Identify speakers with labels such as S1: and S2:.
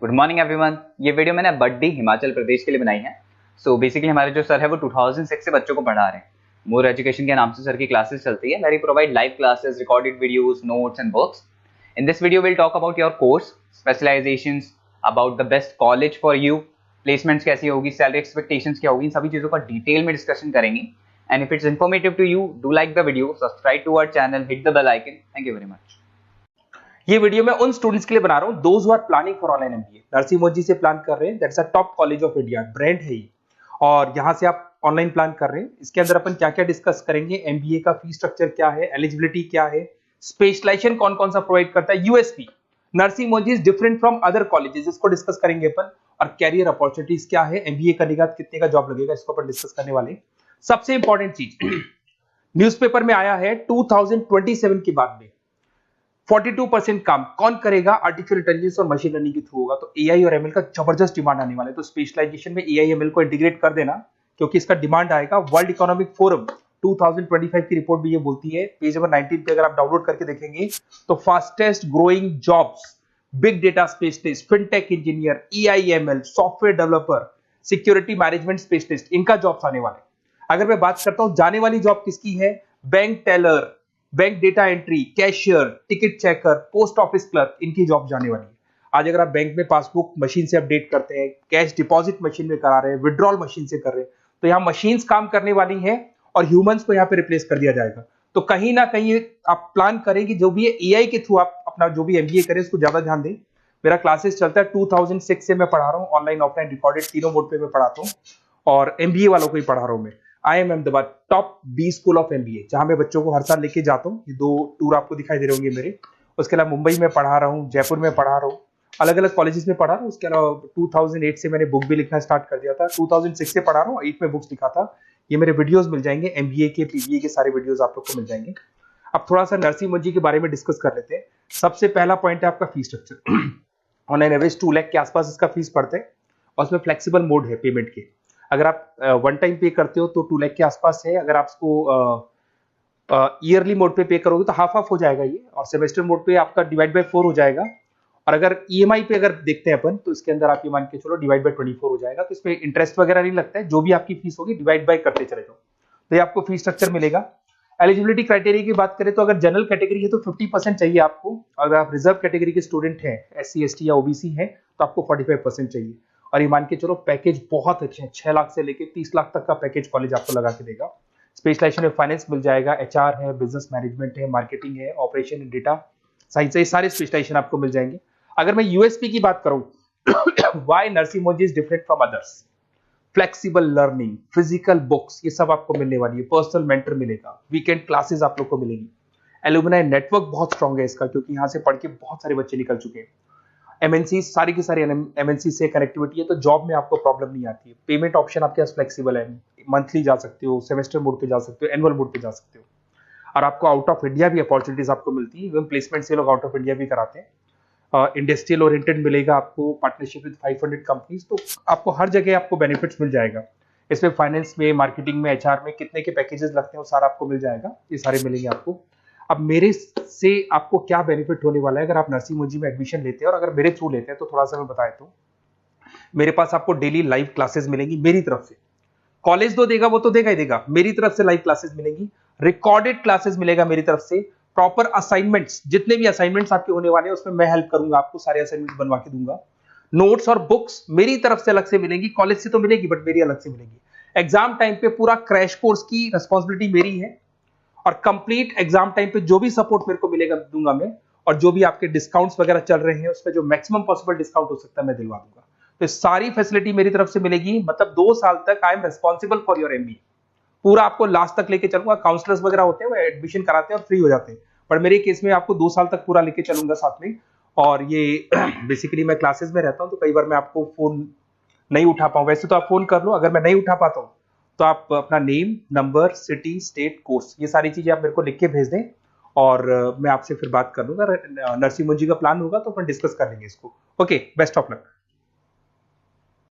S1: Good morning everyone. ये video मैंने बड्डी हिमाचल प्रदेश के लिए बनाई है। सो बेसिकली हमारे जो सर है वो 2006 से बच्चों को पढ़ा रहे हैं। मोर एजुकेशन के नाम से सर की क्लासेस चलती है। Very provide live classes, recorded videos, notes and works. In this video will talk about your course, specialisations, about the best college for you, placements कैसी होगी, सैलरी एक्सपेक्टेशंस क्या होगी, इन सभी चीजों का डिटेल में डिस्कशन करेंगे। And if it's informative to you, do like the video, subscribe to our channel, hit the bell icon. Thank you very much.
S2: ये वीडियो मैं उन स्टूडेंट्स के लिए बना रहा हूं those who are planning for online MBA. Narsee Monjee से plan कर रहे हैं, that's a top college of India, brand है ये, और यहां से आप ऑनलाइन प्लान कर रहे हैं। इसके अंदर अपन क्या क्या डिस्कस करेंगे, एमबीए का फी स्ट्रक्चर क्या है, एलिजिबिलिटी क्या है, स्पेशलाइजेशन कौन कौन सा प्रोवाइड करता है, USP Narsee Monjee is different from other colleges, इसको डिस्कस करेंगे अपन। और कैरियर अपॉर्चुनिटीज क्या है, एमबीए करने के बाद कितने का जॉब लगेगा, इसको अपन डिस्कस करने वाले हैं। सबसे इंपॉर्टेंट चीज न्यूज़पेपर में आया है 2027 के बाद में 42% काम कौन करेगा, आर्टिफिशियल इंटेलिजेंस और मशीन लर्निंग के थ्रू होगा। तो एआई और एमएल का जबरदस्त डिमांड आने वाला है। तो स्पेशलाइजेशन में एआई एमएल को इंटीग्रेट कर देना, क्योंकि इसका डिमांड आएगा। वर्ल्ड इकोनॉमिक फोरम 2025 की रिपोर्ट भी ये बोलती है, पेज नंबर 19 पे अगर आप डाउनलोड करके देखेंगे तो fastest growing jobs, big data specialist, fintech engineer, AIML, software developer, security management specialist, इनका जॉब्स आने वाले। अगर मैं बात करता हूं जाने वाली जॉब किसकी है, bank teller, bank data entry, cashier, ticket checker, post office clerk, इनकी जॉब जाने वाली है। आज अगर आप बैंक में पासबुक मशीन से अपडेट करते हैं, कैश डिपॉजिट मशीन में करा रहे हैं, विड्रॉल मशीन से कर रहे हैं, तो यहाँ मशीन्स काम करने वाली हैं और ह्यूमंस को यहाँ पे रिप्लेस कर दिया जाएगा। तो कहीं ना कहीं आप प्लान करें कि जो भी एआई के थ्रू आप अपना जो भी एमबीए करें उसको ज्यादा ध्यान दें। मेरा क्लासेस चलता है 2006 से मैं पढ़ा रहा हूँ, ऑनलाइन ऑफलाइन रिकॉर्डेड तीनों मोड पे मैं पढ़ाता हूँ, और एमबीए वालों को ही पढ़ा रहा हूँ मैं। IIM Ahmedabad top B school of MBA, जहां मैं बच्चों को हर साल लेके जाता हूँ। ये 2 टूर आपको दिखाई दे रहे होंगे मेरे। उसके अलावा मुंबई में पढ़ा रहा हूँ, जयपुर में पढ़ा रहा हूँ, अलग अलग कॉलेजेस में पढ़ा रहा हूँ। उसके अलावा 2008 से मैंने बुक भी लिखना स्टार्ट कर दिया था, 2006 से पढ़ा रहा हूँ, 8 में बुक्स लिखा था। ये मेरे वीडियोस मिल जाएंगे, एमबीए के, पीबीए के सारे वीडियोस आप लोग को मिल जाएंगे। अब थोड़ा सा नरसिंह मोदी के बारे में डिस्कस कर लेते हैं। सबसे पहला पॉइंट है आपका fees structure. Online average 2 lakh के आसपास इसका फीस पड़ता है, और उसमें फ्लेक्सिबल मोड है पेमेंट के। अगर आप वन टाइम पे करते हो तो 2 लाख के आसपास है। अगर आप इसको ईयरली मोड पे करोगे तो हाफ हो जाएगा ये, और सेमेस्टर मोड पे आपका डिवाइड बाय 4 हो जाएगा। और अगर ईएमआई पे अगर देखते हैं अपन, तो इसके अंदर आप ये मान के चलो डिवाइड बाय 24 हो जाएगा। तो इसमें इंटरेस्ट वगैरह नहीं लगता है, जो भी आपकी फीस होगी डिवाइड बाय करते चले जाओ, तो ये आपको फीस स्ट्रक्चर मिलेगा। एलिजिबिलिटी क्राइटेरिया की बात करें तो अगर जनरल कैटेगरी है तो 50% चाहिए आपको। अगर आप रिजर्व कैटेगरी के स्टूडेंट हैं, SC ST या ओबीसी हैं, तो आपको 45% चाहिए। और ये मान के चलो पैकेज बहुत अच्छे हैं, 6 लाख से लेके 30 लाख तक का पैकेज कॉलेज आपको लगा के देगा। स्पेशलाइजेशन में फाइनेंस मिल जाएगा, HR है, बिजनेस मैनेजमेंट है, मार्केटिंग है, ऑपरेशन एंड डेटा साइंस है, सारे स्पेशलाइजेशन आपको मिल जाएंगे। अगर मैं यूएसपी की बात करूं, why Narsee Monjee is different from others, flexible learning, physical books, ये सब आपको मिलने वाली है। पर्सनल मेंटर मिलेगा, वीकेंड क्लासेस आप लोग को मिलेगी। एलुमनाई नेटवर्क बहुत स्ट्रॉन्ग है इसका, क्योंकि यहाँ से पढ़ के बहुत सारे बच्चे निकल चुके हैं। एमएनसी, सारी की सारी एमएनसी से कनेक्टिविटी है, तो जॉब में आपको प्रॉब्लम नहीं आती है। पेमेंट ऑप्शन आपके पास फ्लेक्सिबल है, मंथली जा सकते हो, सेमेस्टर मोड पे जा सकते हो, एनुअल मोड पे जा सकते हो। और आपको आउट ऑफ इंडिया भी अपॉर्चुनिटीज आपको मिलती है, इवन प्लेसमेंट से लोग आउट ऑफ इंडिया भी कराते हैं। इंडस्ट्रियल ओरिएंटेड मिलेगा आपको, पार्टनरशिप विद 500 कंपनीज, तो आपको हर जगह आपको बेनिफिट्स मिल जाएगा। इसमें फाइनेंस में, मार्केटिंग में, HR में कितने के पैकेजेस लगते हैं वो सारा आपको मिल जाएगा, ये सारे मिलेंगे आपको। अब मेरे से आपको क्या बेनिफिट होने वाला है अगर आप नरसिंह मोदी में एडमिशन लेते हैं, और अगर मेरे थ्रू लेते हैं, तो थोड़ा सा मैं बता देता हूं। मेरे पास आपको डेली लाइव क्लासेस मिलेंगी मेरी तरफ से। कॉलेज तो देगा, वो तो देगा ही देगा, मेरी तरफ से लाइव क्लासेस मिलेंगी, रिकॉर्डेड क्लासेस मिलेगा मेरी तरफ से, प्रॉपर असाइनमेंट्स, जितने भी असाइनमेंट्स आपके होने वाले हैं उसमें मैं हेल्प करूंगा, आपको सारे असाइनमेंट्स बनवा के दूंगा। नोट्स और बुक्स मेरी तरफ से अलग से मिलेंगी, कॉलेज से तो मिलेगी बट मेरी अलग से मिलेगी। एग्जाम टाइम पे पूरा क्रैश कोर्स की रिस्पॉन्सिबिलिटी मेरी है, और कंप्लीट एग्जाम टाइम पे जो भी सपोर्ट मेरे को मिलेगा दूंगा मैं, और जो भी आपके डिस्काउंट्स वगैरह चल रहे हैं उसमें जो मैक्सिमम पॉसिबल डिस्काउंट हो सकता है मैं दिलवा दूंगा। तो सारी फैसिलिटी मेरी तरफ से मिलेगी, मतलब 2 साल तक I am responsible for your MBA. पूरा आपको लास्ट तक लेके चलूंगा। काउंसलर्स वगैरह होते हैं, वो एडमिशन कराते हैं और फ्री हो जाते हैं, पर मेरे केस में आपको 2 साल तक पूरा लेके चलूंगा साथ में। और ये बेसिकली मैं क्लासेस में रहता हूं, तो कई बार मैं आपको फोन नहीं उठा पाऊं। वैसे तो आप फोन कर लो, अगर मैं नहीं उठा पाता हूं तो आप अपना name, number, city, state, course, ये सारी चीजें आप मेरे को लिख के भेज दें, और मैं आपसे फिर बात कर लूंगा। नरसिंह मोदी का प्लान होगा तो अपन डिस्कस कर लेंगे इसको। Okay, best of luck.